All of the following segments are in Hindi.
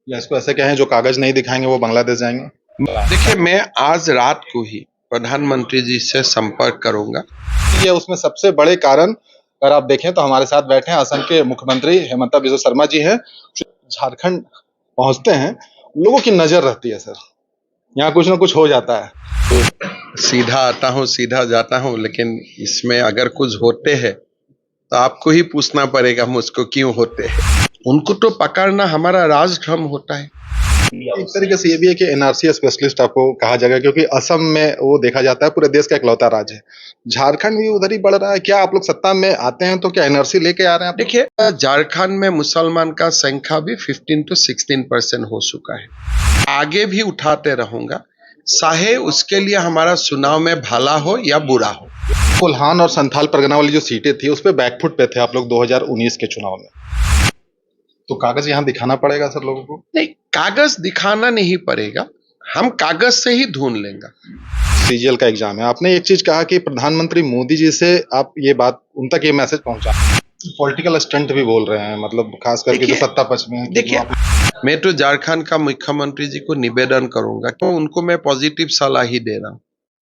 या इसको ऐसे कहें जो कागज नहीं दिखाएंगे वो बांग्लादेश जाएंगे। देखिए, मैं आज रात को ही प्रधानमंत्री जी से संपर्क करूंगा। ये उसमें सबसे बड़े कारण अगर आप देखें तो हमारे साथ बैठे हैं असम के मुख्यमंत्री हेमंता बिस्वा शर्मा जी हैं। झारखंड पहुंचते हैं, लोगों की नजर रहती है सर, यहाँ कुछ ना कुछ हो जाता है। तो सीधा आता हूँ, सीधा जाता हूँ, लेकिन इसमें अगर कुछ होते हैं तो आपको ही पूछना पड़ेगा मुझको क्यों होते हैं। उनको तो पकड़ना हमारा राजधर्म होता है। एक तरीके से ये भी है कि एनआरसी स्पेशलिस्ट आपको कहा जाएगा, क्योंकि असम में वो देखा जाता है पूरे देश का इकलौता राज्य है। झारखंड भी उधर ही बढ़ रहा है। क्या आप लोग सत्ता में आते हैं तो क्या एनआरसी लेके आ रहे हैं आप? देखिए, झारखंड में मुसलमान का संख्या भी 15 to 16% हो चुका है। आगे भी उठाते रहूंगा, चाहे उसके लिए हमारा चुनाव में भला हो या बुरा हो। कोल्हान और संथाल परगना वाली जो सीटें थी उस पे बैकफुट पे थे आप लोग 2019 के चुनाव में, तो कागज यहाँ दिखाना पड़ेगा सर लोगों को? नहीं, कागज दिखाना नहीं पड़ेगा, हम कागज से ही ढूंढ लेंगे। सीजीएल का एग्जाम है। आपने एक चीज कहा कि प्रधानमंत्री मोदी जी से आप ये बात उन तक ये मैसेज पहुंचा, पॉलिटिकल स्टंट भी बोल रहे हैं, मतलब खास करके जो सत्ता पक्ष में है। देखिए, मैं तो झारखंड का मुख्यमंत्री जी को निवेदन करूंगा कि उनको मैं पॉजिटिव सलाह ही दे रहा हूँ।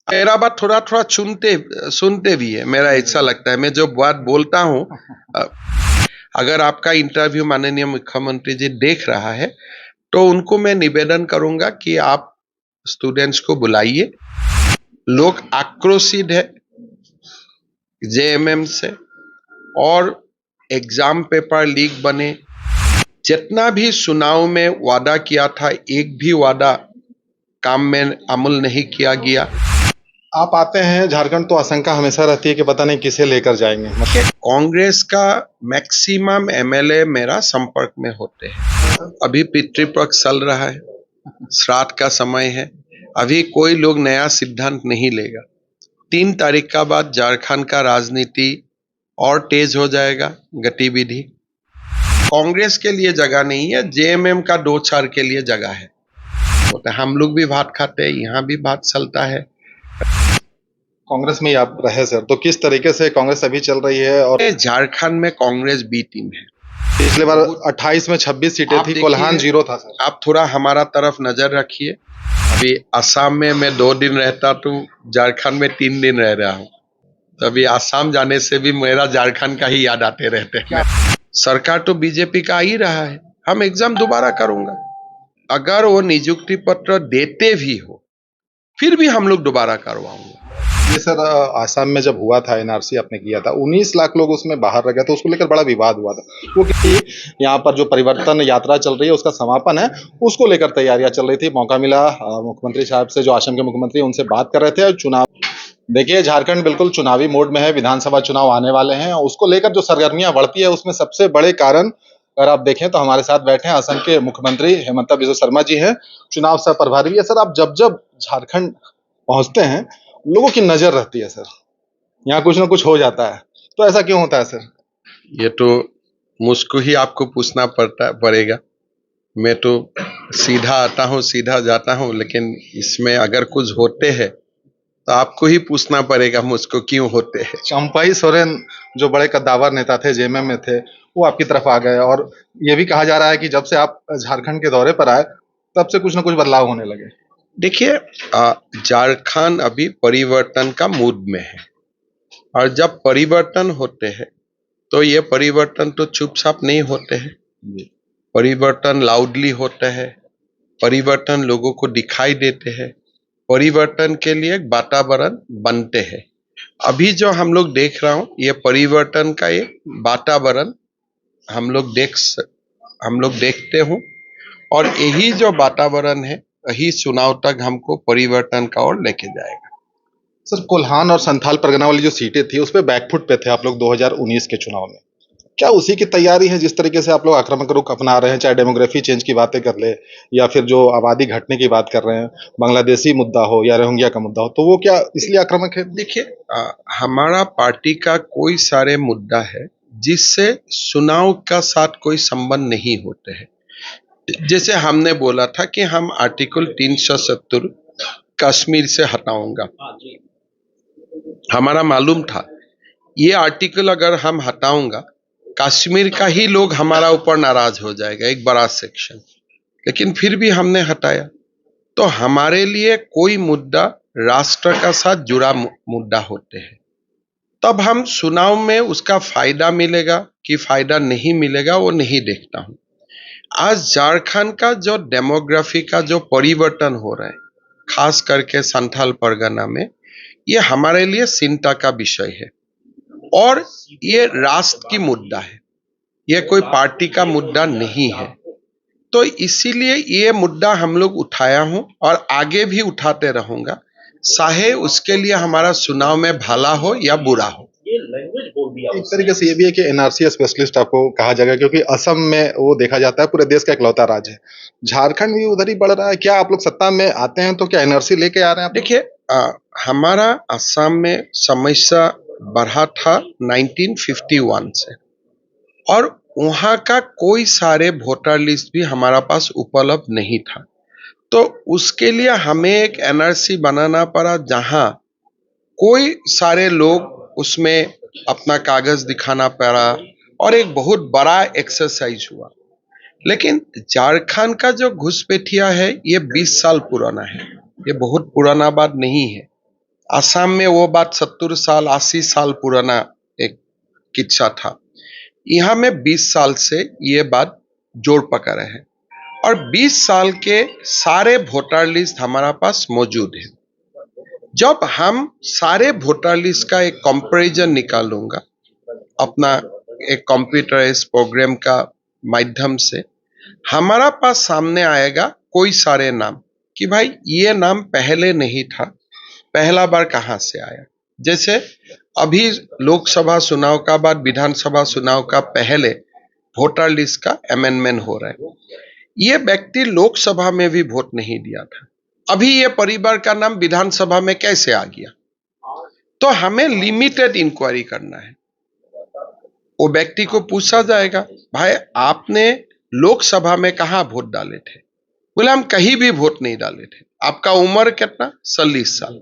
मेरा बात थोड़ा थोड़ा सुनते भी है, मेरा ऐसा लगता है। मैं जो बात बोलता हूँ, अगर आपका इंटरव्यू माननीय मुख्यमंत्री जी देख रहा है तो उनको मैं निवेदन करूंगा कि आप स्टूडेंट्स को बुलाइए। लोग आक्रोशित है जेएमएम से, और एग्जाम पेपर लीक बने, जितना भी चुनाव में वादा किया था एक भी वादा काम में अमल नहीं किया गया। आप आते हैं झारखंड तो आशंका हमेशा रहती है कि पता नहीं किसे लेकर जाएंगे। मतलब कांग्रेस का मैक्सिमम एमएलए मेरा संपर्क में होते हैं। अभी पितृपक्ष चल रहा है, श्राद्ध का समय है, अभी कोई लोग नया सिद्धांत नहीं लेगा। 3 तारीख का बाद झारखंड का राजनीति और तेज हो जाएगा, गतिविधि। कांग्रेस के लिए जगह नहीं है, जेएमएम का 2-4 के लिए जगह है। तो हम लोग भी भात खाते हैं, यहाँ भी भात चलता है। कांग्रेस में ही आप रहे सर, तो किस तरीके से कांग्रेस अभी चल रही है? और झारखंड में कांग्रेस बी टीम है। पिछले बार 28 में 26 सीटें थी, कोल्हान 0 था सर। आप थोड़ा हमारा तरफ नजर रखिए। अभी असम में मैं 2 दिन रहता तो झारखंड में 3 दिन रह रहा हूँ, तो अभी असम जाने से भी मेरा झारखंड का ही याद आते रहते हैं। सरकार तो बीजेपी का आ ही रहा है, हम एग्जाम दोबारा करूंगा। अगर वो नियुक्ति पत्र देते भी हो फिर भी हम लोग दोबारा करवाऊंगा। ये सर आसाम में जब हुआ था एनआरसी आपने किया था, 19 लाख लोग उसमें बाहर रह गए, तो उसको लेकर बड़ा विवाद हुआ था। वो कि यहाँ पर जो परिवर्तन यात्रा चल रही है उसका समापन है, उसको लेकर तैयारियां चल रही थी। मौका मिला मुख्यमंत्री साहब से, जो असम के मुख्यमंत्री, उनसे बात कर रहे थे। और चुनाव देखिए, झारखंड बिल्कुल चुनावी मोड में है, विधानसभा चुनाव आने वाले हैं, उसको लेकर जो सरगर्मियां बढ़ती है उसमें सबसे बड़े कारण अगर आप देखें तो हमारे साथ बैठे हैं असम के मुख्यमंत्री हेमंता बिस्वा शर्मा जी हैं, चुनाव सह प्रभारी भी है। सर, आप जब जब झारखंड पहुंचते हैं लोगों की नजर रहती है सर, यहाँ कुछ ना कुछ हो जाता है, तो ऐसा क्यों होता है सर? ये तो मुझको ही आपको पूछना पड़ेगा। मैं तो सीधा आता हूँ, सीधा जाता हूँ, लेकिन इसमें अगर कुछ होते हैं तो आपको ही पूछना पड़ेगा मुझको क्यों होते हैं। चंपाई सोरेन जो बड़े कद्दावर नेता थे, जेएमएम में थे, वो आपकी तरफ आ गए, और ये भी कहा जा रहा है कि जब से आप झारखंड के दौरे पर आए तब से कुछ ना कुछ बदलाव होने लगे। देखिए, झारखंड अभी परिवर्तन का मूड में है, और जब परिवर्तन होते हैं तो ये परिवर्तन तो चुपचाप नहीं होते हैं, परिवर्तन लाउडली होता है, परिवर्तन लोगों को दिखाई देते हैं, परिवर्तन के लिए एक वातावरण बनते हैं। अभी जो हम लोग देख रहा हूं, ये परिवर्तन का एक वातावरण हम लोग देखते हूं, और यही जो वातावरण है यही चुनाव तक हमको परिवर्तन का ओर लेके जाएगा। सर, कोल्हान और संथाल परगना वाली जो सीटें थी उस पे बैकफुट पे थे आप लोग 2019 के चुनाव में, क्या उसी की तैयारी है? जिस तरीके से आप लोग आक्रामक रुख अपना रहे हैं, चाहे डेमोग्राफी चेंज की बातें कर ले या फिर जो आबादी घटने की बात कर रहे हैं, बांग्लादेशी मुद्दा हो या रोहिंग्या का मुद्दा हो, तो वो क्या इसलिए आक्रामक है? देखिए, हमारा पार्टी का कोई सारे मुद्दा है जिससे चुनाव का साथ कोई संबंध नहीं होते हैं। जैसे हमने बोला था कि हम आर्टिकल 370 कश्मीर से हटाऊंगा, हमारा मालूम था ये आर्टिकल अगर हम हटाऊंगा कश्मीर का ही लोग हमारा ऊपर नाराज हो जाएगा, एक बड़ा सेक्शन। लेकिन फिर भी हमने हटाया। तो हमारे लिए कोई मुद्दा राष्ट्र का साथ जुड़ा मुद्दा होते हैं, तब हम चुनाव में उसका फायदा मिलेगा कि फायदा नहीं मिलेगा वो नहीं देखता हूं। आज झारखंड का जो डेमोग्राफी का जो परिवर्तन हो रहा है, खास करके संथाल परगना में, ये हमारे लिए चिंता का विषय है और ये राष्ट्र की मुद्दा है, ये कोई पार्टी का मुद्दा नहीं है। तो इसीलिए ये मुद्दा हम लोग उठाया हूं और आगे भी उठाते रहूंगा, चाहे उसके लिए हमारा चुनाव में भला हो या बुरा हो। एक तरीके से ये भी है कि एनआरसी स्पेशलिस्ट आपको कहा जाएगा, क्योंकि असम में वो देखा जाता है पूरे देश का इकलौता राज्य है। झारखंड भी उधर ही बढ़ रहा है। क्या आप लोग सत्ता में आते हैं तो क्या एनआरसी लेके आ रहे हैं आप? देखिए, हमारा असम में समस्या बढ़ा था 1951 से, और वहां का कोई सारे वोटर लिस्ट भी हमारा पास उपलब्ध नहीं था। तो उसके लिए हमें एक एनआरसी बनाना पड़ा जहां कोई सारे लोग उसमें अपना कागज दिखाना पड़ा और एक बहुत बड़ा एक्सरसाइज हुआ। लेकिन झारखंड का जो घुसपैठिया है ये 20 साल पुराना है, ये बहुत पुराना बात नहीं है। असम में वो बात 70 साल 80 साल पुराना एक किस्सा था। यहाँ में 20 साल से ये बात जोर पकड़ है और 20 साल के सारे वोटर लिस्ट हमारा पास मौजूद है। जब हम सारे वोटर लिस्ट का एक कंपैरिजन निकालूंगा अपना एक कंप्यूटराइज प्रोग्राम का माध्यम से, हमारा पास सामने आएगा कोई सारे नाम कि भाई ये नाम पहले नहीं था, पहला बार कहां से आया। जैसे अभी लोकसभा चुनाव का बाद विधानसभा चुनाव का पहले वोटर लिस्ट का अमेंडमेंट हो रहा है। ये व्यक्ति लोकसभा में भी वोट नहीं दिया था, अभी ये परिवार का नाम विधानसभा में कैसे आ गया? तो हमें लिमिटेड इंक्वायरी करना है। वो व्यक्ति को पूछा जाएगा, भाई आपने लोकसभा में कहां वोट डाले थे? बोले हम कहीं भी वोट नहीं डाले थे। आपका उम्र कितना? 40 साल।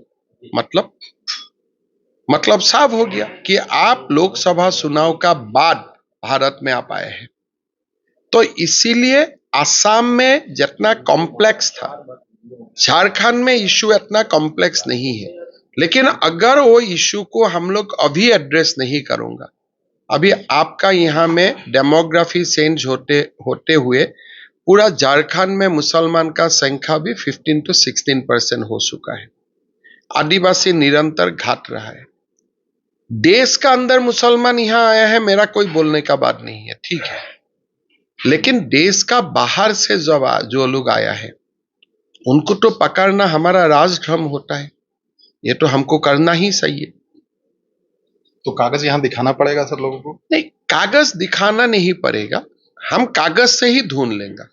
मतलब साफ हो गया कि आप लोकसभा चुनाव का बाद भारत में आप आए हैं। तो इसीलिए असम में जितना कॉम्प्लेक्स था, झारखंड में इश्यू इतना कॉम्प्लेक्स नहीं है। लेकिन अगर वो इश्यू को हम लोग अभी एड्रेस नहीं करूंगा, अभी आपका यहाँ में डेमोग्राफी चेंज होते हुए पूरा झारखंड में मुसलमान का संख्या भी 15 to 16% हो चुका है। आदिवासी निरंतर घट रहा है। देश का अंदर मुसलमान यहाँ आया है, मेरा कोई बोलने का बात नहीं है, ठीक है। लेकिन देश का बाहर से जो लोग आया है उनको तो पकड़ना हमारा राजधर्म होता है, ये तो हमको करना ही चाहिए। तो कागज यहाँ दिखाना पड़ेगा सर लोगों को? नहीं, कागज दिखाना नहीं पड़ेगा, हम कागज से ही ढूंढ लेंगे।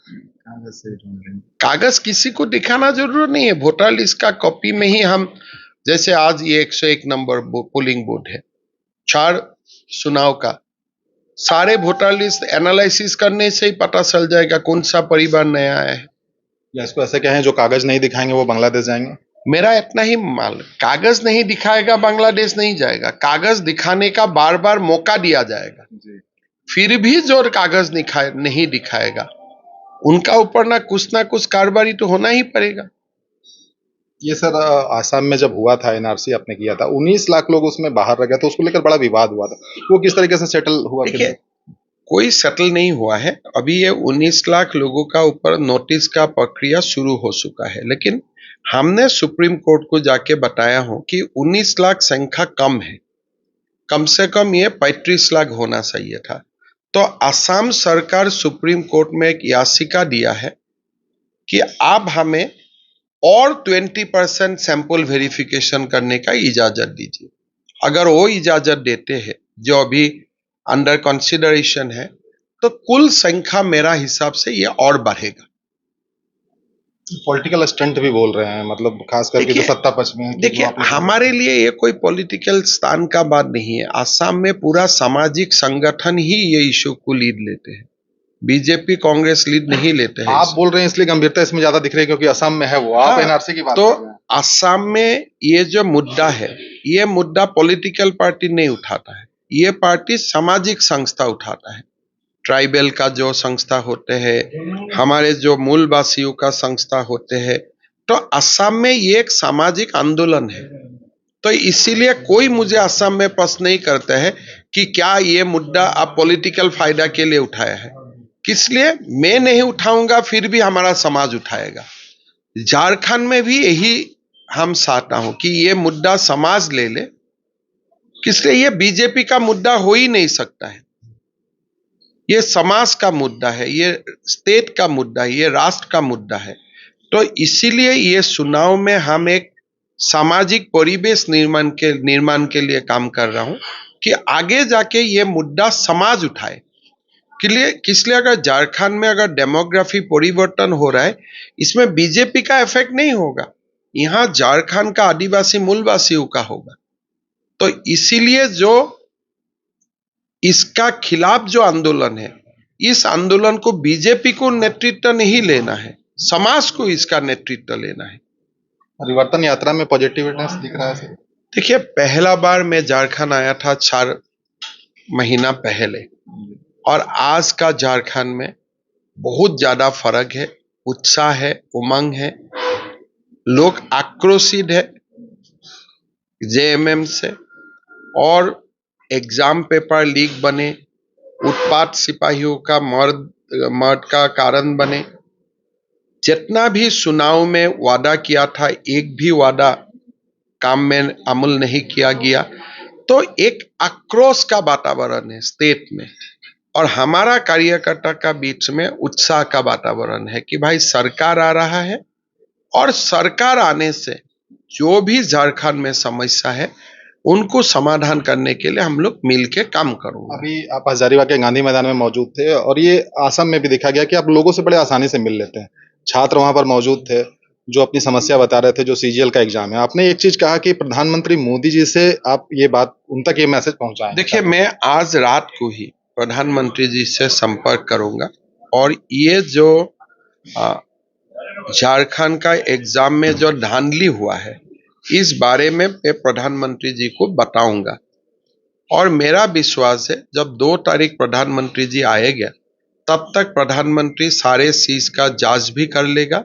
कागज किसी को दिखाना जरूर नहीं है। वोटर लिस्ट का कॉपी में ही हम, जैसे आज ये 101 नंबर पोलिंग बूथ है, 4 चुनाव का सारे वोटर लिस्ट एनालिसिस करने से ही पता चल जाएगा कौन सा परिवार नया आया है। या इसको ऐसे कहें, जो कागज नहीं दिखाएंगे वो बांग्लादेश जाएंगे? मेरा इतना ही माल, कागज नहीं दिखाएगा बांग्लादेश नहीं जाएगा, कागज दिखाने का बार बार मौका दिया जाएगा जी। फिर भी जो कागज नहीं दिखाएगा उनका ऊपर ना कुछ कार्रवाई तो होना ही पड़ेगा। ये सर आसाम में जब हुआ था, एनआरसी आपने किया था, 19 लाख लोग उसमें बाहर रह गए, तो उसको लेकर बड़ा विवाद हुआ था। वो किस तरीके से सेटल हुआ? देखिए, कोई सेटल नहीं हुआ है अभी। ये 19 लाख लोगों का ऊपर नोटिस का प्रक्रिया शुरू हो चुका है, लेकिन हमने सुप्रीम कोर्ट को जाके बताया हो कि 19 लाख संख्या कम है, कम से कम ये 35 लाख होना चाहिए था। तो असम सरकार सुप्रीम कोर्ट में एक याचिका दिया है कि आप हमें और 20% सैंपल वेरिफिकेशन करने का इजाजत दीजिए। अगर वो इजाजत देते हैं जो अभी अंडर कंसिडरेशन है, तो कुल संख्या मेरा हिसाब से ये और बढ़ेगा। पॉलिटिकल स्टंट भी बोल रहे हैं, मतलब खास करके जो सत्ता पक्ष में है। देखिए, हमारे लिए ये कोई पॉलिटिकल स्थान का बात नहीं है। असम में पूरा सामाजिक संगठन ही ये इशू को लीड लेते हैं, बीजेपी कांग्रेस लीड नहीं लेते हैं। आप बोल रहे हैं इसलिए गंभीरता इसमें ज्यादा दिख रही है क्योंकि असम में है वो। आप एनआरसी की बात तो कर रहे हैं। असम में ये जो मुद्दा है, ये मुद्दा पॉलिटिकल पार्टी नहीं उठाता है, ये पार्टी सामाजिक संस्था उठाता है। ट्राइबल का जो संस्था होते हैं, हमारे जो मूलवासियों का संस्था होते हैं, तो असम में ये एक सामाजिक आंदोलन है। तो इसीलिए कोई मुझे असम में प्रश्न नहीं करता है कि क्या ये मुद्दा आप पॉलिटिकल फायदा के लिए उठाया है। किस लिए मैं नहीं उठाऊंगा, फिर भी हमारा समाज उठाएगा। झारखंड में भी यही हम चाहता हूं कि ये मुद्दा समाज ले ले, इसलिए ये बीजेपी का मुद्दा हो ही नहीं सकता है। ये समाज का मुद्दा है, ये स्टेट का मुद्दा है, ये राष्ट्र का मुद्दा है। तो इसीलिए ये चुनाव में हम एक सामाजिक परिवेश निर्माण के लिए काम कर रहा हूं कि आगे जाके ये मुद्दा समाज उठाए। किसलिए अगर झारखंड में अगर डेमोग्राफी परिवर्तन हो रहा है, इसमें बीजेपी का इफेक्ट नहीं होगा, यहां झारखंड का आदिवासी मूलवासियों का होगा। तो इसीलिए जो इसका खिलाफ जो आंदोलन है, इस आंदोलन को बीजेपी को नेतृत्व नहीं लेना है, समाज को इसका नेतृत्व लेना है। परिवर्तन यात्रा में पॉजिटिवनेस दिख रहा है सर। देखिए, पहला बार मैं झारखंड आया था 4 महीना पहले, और आज का झारखंड में बहुत ज्यादा फर्क है, उत्साह है, उमंग है, लोग आक्रोशित है जेएमएम से, और एग्जाम पेपर लीक बने, उत्पात सिपाहियों का मर्द का कारण बने, जितना भी चुनाव में वादा किया था एक भी वादा काम में अमल नहीं किया गया। तो एक आक्रोश का वातावरण है स्टेट में, और हमारा कार्यकर्ता का बीच में उत्साह का वातावरण है कि भाई सरकार आ रहा है, और सरकार आने से जो भी झारखंड में समस्या है उनको समाधान करने के लिए हम लोग मिलके काम करेंगे। अभी आप हजारीबाग के गांधी मैदान में मौजूद थे, और ये असम में भी देखा गया कि आप लोगों से बड़े आसानी से मिल लेते हैं। छात्र वहां पर मौजूद थे जो अपनी समस्या बता रहे थे, जो सीजीएल का एग्जाम है। आपने एक चीज कहा कि प्रधानमंत्री मोदी जी से आप ये बात, उन तक ये मैसेज पहुंचाएं। देखिए, मैं आज रात को ही प्रधानमंत्री जी से संपर्क करूंगा, और ये जो झारखंड का एग्जाम में जो धांधली हुआ है, इस बारे में मैं प्रधानमंत्री जी को बताऊंगा। और मेरा विश्वास है जब 2 तारीख प्रधानमंत्री जी आएंगे, तब तक प्रधानमंत्री सारे चीज का जांच भी कर लेगा,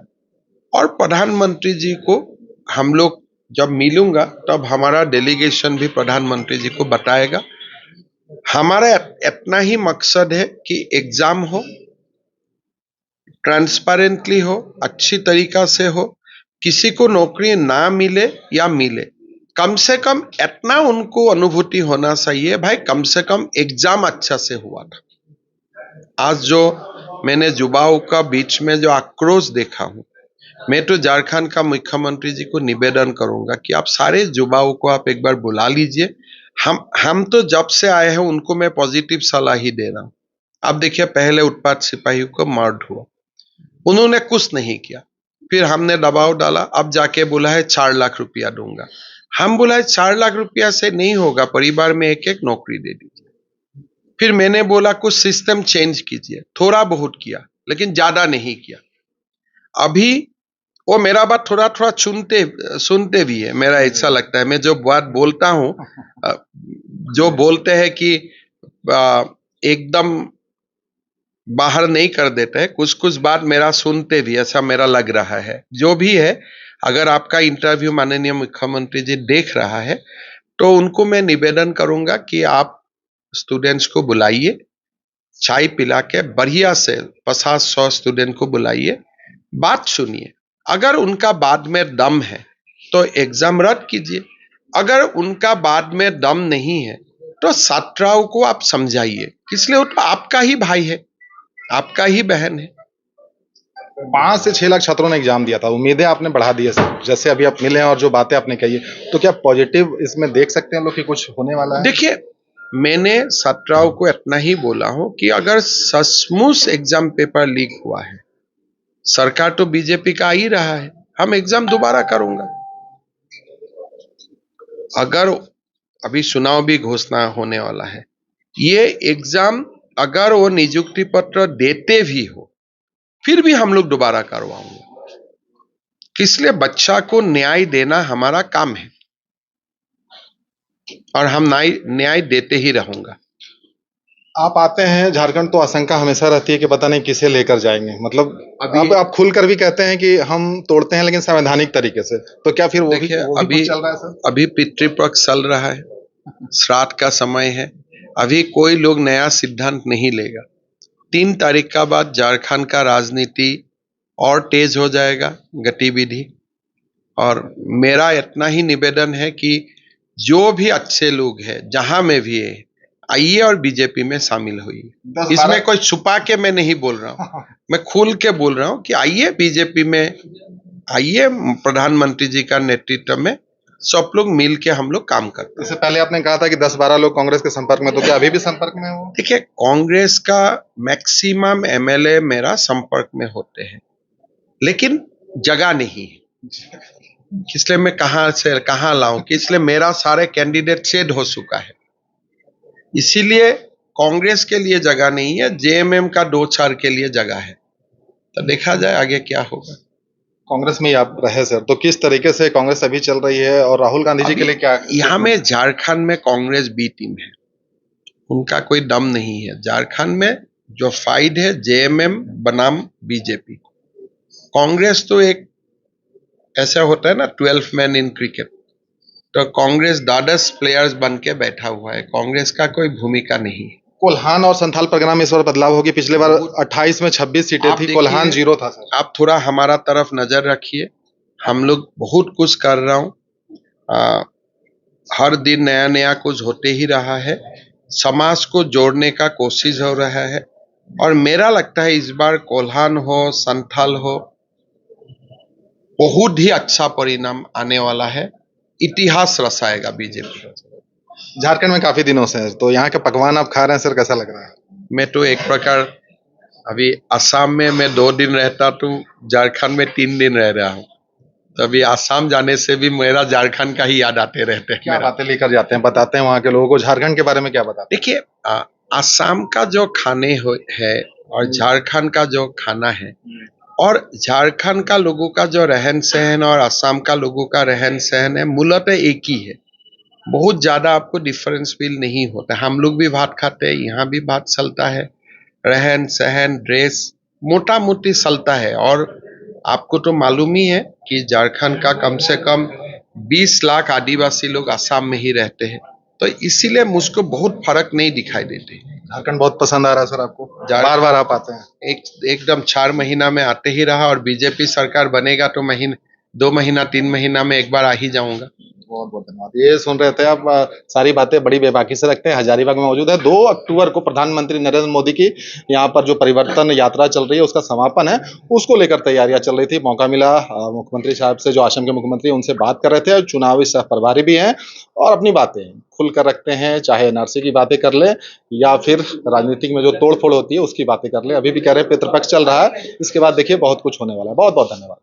और प्रधानमंत्री जी को हम लोग जब मिलूंगा तब हमारा डेलीगेशन भी प्रधानमंत्री जी को बताएगा। हमारा इतना ही मकसद है कि एग्जाम हो, ट्रांसपेरेंटली हो, अच्छी तरीका से हो, किसी को नौकरी ना मिले या मिले, कम से कम इतना उनको अनुभूति होना चाहिए, भाई कम से कम एग्जाम अच्छा से हुआ था। आज जो मैंने युवाओं का बीच में जो आक्रोश देखा हूं, मैं तो झारखंड का मुख्यमंत्री जी को निवेदन करूंगा कि आप सारे युवाओं को आप एक बार बुला लीजिए। हम तो जब से आए हैं उनको मैं पॉजिटिव सलाह ही दे रहा हूं। अब देखिए, पहले उत्पात सिपाहियों को मर्डर हुआ, उन्होंने कुछ नहीं किया, फिर हमने दबाव डाला, अब जाके बोला है 4 लाख रुपया दूंगा। हम बोला है 4 लाख रुपया से नहीं होगा, परिवार में एक एक नौकरी दे दीजिए। फिर मैंने बोला कुछ सिस्टम चेंज कीजिए, थोड़ा बहुत किया लेकिन ज्यादा नहीं किया। अभी वो मेरा बात थोड़ा थोड़ा सुनते भी है, मेरा ऐसा लगता है। मैं जो बात बोलता हूं, जो बोलते हैं कि एकदम बाहर नहीं कर देते हैं, कुछ कुछ बात मेरा सुनते भी, ऐसा मेरा लग रहा है। जो भी है, अगर आपका इंटरव्यू माननीय मुख्यमंत्री जी देख रहा है, तो उनको मैं निवेदन करूंगा कि आप स्टूडेंट्स को बुलाइए, चाय पिला के बढ़िया से 50-100 स्टूडेंट को बुलाइए, बात सुनिए। अगर उनका बाद में दम है तो एग्जाम रद्द कीजिए, अगर उनका बाद में दम नहीं है तो छात्राओं को आप समझाइए, इसलिए वो तो आपका ही भाई है, आपका ही बहन है। 5 से 6 लाख छात्रों ने एग्जाम दिया था। उम्मीदें आपने बढ़ा दी है सर, जैसे अभी आप मिले हैं और जो बातें आपने कही है, तो क्या पॉजिटिव इसमें देख सकते हैं लोग कि कुछ होने वाला है? देखिए, मैंने छात्राओं को इतना ही बोला हूं कि अगर सचमुच एग्जाम पेपर लीक हुआ है, सरकार तो बीजेपी का आ ही रहा है, हम एग्जाम दोबारा करूंगा। अगर अभी चुनाव भी घोषणा होने वाला है, ये एग्जाम अगर वो नियुक्ति पत्र देते भी हो, फिर भी हम लोग दोबारा करवाएंगे। इसलिए बच्चा को न्याय देना हमारा काम है, और हम न्याय देते ही रहूंगा। आप आते हैं झारखंड तो आशंका हमेशा रहती है कि पता नहीं किसे लेकर जाएंगे, मतलब अभी अब आप खुलकर भी कहते हैं कि हम तोड़ते हैं लेकिन संवैधानिक तरीके से, तो क्या फिर वो भी देखिए, कुछ अभी चल रहा है सर? अभी पितृपक्ष चल रहा है, श्राद्ध का समय है, अभी कोई लोग नया सिद्धांत नहीं लेगा। 3 तारीख का बाद झारखंड का राजनीति और तेज हो जाएगा गतिविधि। और मेरा इतना ही निवेदन है कि जो भी अच्छे लोग हैं जहां में भी है, आइए और बीजेपी में शामिल होइए। इसमें कोई छुपा के मैं नहीं बोल रहा हूँ, मैं खुल के बोल रहा हूँ कि आइए बीजेपी में, आइए प्रधानमंत्री जी का नेतृत्व में सब लोग मिल के हम लोग काम करते हैं। इससे पहले आपने कहा था कि 10-12 लोग कांग्रेस के संपर्क में, तो क्या अभी भी संपर्क में हो? देखिए, कांग्रेस का मैक्सिमम एमएलए मेरा संपर्क में होते हैं, लेकिन जगह नहीं है, इसलिए मैं कहां से कहां लाऊं, कि इसलिए मेरा सारे कैंडिडेट शेड हो चुका है, इसीलिए कांग्रेस के लिए जगह नहीं है, जेएमएम का 2-4 के लिए जगह है। तो देखा जाए आगे क्या होगा। कांग्रेस में ही आप रहे सर, तो किस तरीके से कांग्रेस अभी चल रही है और राहुल गांधी जी के लिए क्या? यहाँ में झारखंड में कांग्रेस बी टीम है, उनका कोई दम नहीं है। झारखंड में जो फाइट है जेएमएम बनाम बीजेपी। कांग्रेस तो एक ऐसा होता है ना 12 मैन इन क्रिकेट, तो कांग्रेस 12 प्लेयर्स बन के बैठा हुआ है, कांग्रेस का कोई भूमिका नहीं है। कोल्हान और संथाल परगना में इस बार बदलाव होगी, पिछले बार 28 में 26 सीटें थी, कोल्हान 0 था सर। आप थोड़ा हमारा तरफ नजर रखिए, हम लोग बहुत कुछ कर रहा हूँ, हर दिन नया नया कुछ होते ही रहा है, समाज को जोड़ने का कोशिश हो रहा है, और मेरा लगता है इस बार कोल्हान हो संथाल हो बहुत ही अच्छा परिणाम आने वाला है, इतिहास रचाएगा बीजेपी। झारखंड में काफी दिनों से है, तो यहाँ के पकवान आप खा रहे हैं सर, कैसा लग रहा है? मैं तो एक प्रकार अभी असम में मैं 2 दिन रहता, तो झारखंड में 3 दिन रह रहा हूँ, तो अभी असम जाने से भी मेरा झारखंड का ही याद आते रहते हैं। क्या बातें लेकर जाते हैं, बताते हैं वहाँ के लोगों को झारखंड के बारे में, क्या बताते हैं? देखिए, असम का जो खाने है और झारखंड का जो खाना है, और झारखंड का लोगों का जो रहन सहन और असम का लोगों का रहन सहन है, मूलतः एक ही है, बहुत ज्यादा आपको डिफरेंस फील नहीं होता। हम लोग भी भात खाते हैं, यहाँ भी भात चलता है, रहन सहन ड्रेस मोटा मोटी चलता है। और आपको तो मालूम ही है कि झारखंड का कम से कम 20 लाख आदिवासी लोग असम में ही रहते हैं, तो इसीलिए मुझको बहुत फर्क नहीं दिखाई देते। झारखंड बहुत पसंद आ रहा है सर आपको, बार बार आप आते हैं? एकदम 4 महीना में आते ही रहा, और बीजेपी सरकार बनेगा तो 2 महीना 3 महीना में एक बार आ ही जाऊंगा। बहुत बहुत धन्यवाद। ये सुन रहे थे आप, सारी बातें बड़ी बेबाकी से रखते हैं। हजारीबाग में मौजूद है। 2 अक्टूबर को प्रधानमंत्री नरेंद्र मोदी की यहाँ पर जो परिवर्तन यात्रा चल रही है उसका समापन है, उसको लेकर तैयारियां चल रही थी। मौका मिला मुख्यमंत्री साहब से, जो असम के मुख्यमंत्री, उनसे बात कर रहे थे। चुनावी सह प्रभारी भी हैं और अपनी बातें खुलकर रखते हैं, चाहे एनआरसी की बातें कर ले या फिर राजनीतिक में जो तोड़ फोड़ होती है उसकी बातें कर ले। अभी भी कह रहे हैं पितृपक्ष चल रहा है, इसके बाद देखिए बहुत कुछ होने वाला है। बहुत बहुत धन्यवाद।